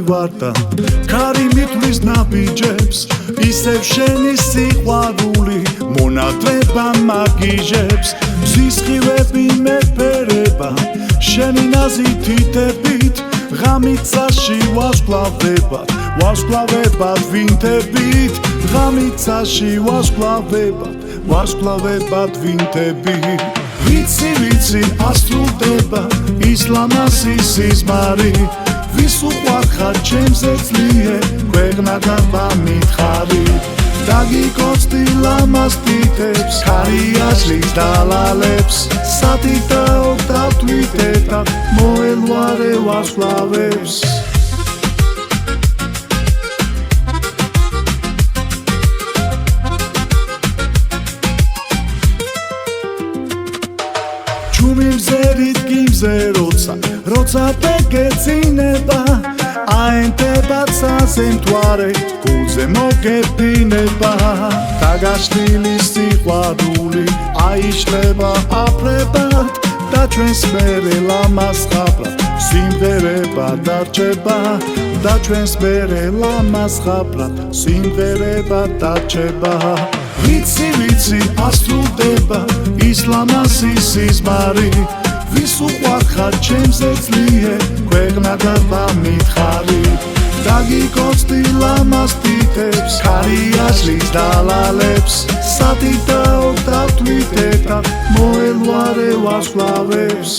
ვარ და ქარი მithვლის ნაბიჯებს ისევ შენი სიყვარული მონადრება მაგიჟებს სისხლები მეფერება შენი ნაზი თითებით ღამიცაში ვარსკვლავებად ვინტებით ღამიცაში ვარსკვლავებად ვინტებით ვიცი ასრულდება ისლამასის სიზმარი ვის უყვარხარ ჩემზე ძლიერე ქვეყნა და მამითხარი დაგიკოცდი ლამაზ თითებს ქარიაშლის დალალებს სათითაო დავთვითეთა მოელვარე ვარსკვლავებს ჩუმი მზერით გიმზე როცა ბეგეცინება აენთება ცაზე მთვარე გულზე მოგეფინება დაგაშლილი სიყვარული აიშლება აფრებად და ჩვენს მერე ლამაზ ხაბრად სიმღერება დარჩება და ჩვენს მერე ლამაზ ხაბრად სიმღერება დარჩება ვიცი ასრულდება ისლამასის სიზმარი ვის უყვარხარ ჩემზე ძლიერე ქვეყნა და მამითხარი დაგიკოცდი ლამაზ თითებს ქარიაშლის დალალებს სათითაო დავთვითეთა მოელვარე ვარსკვლავებს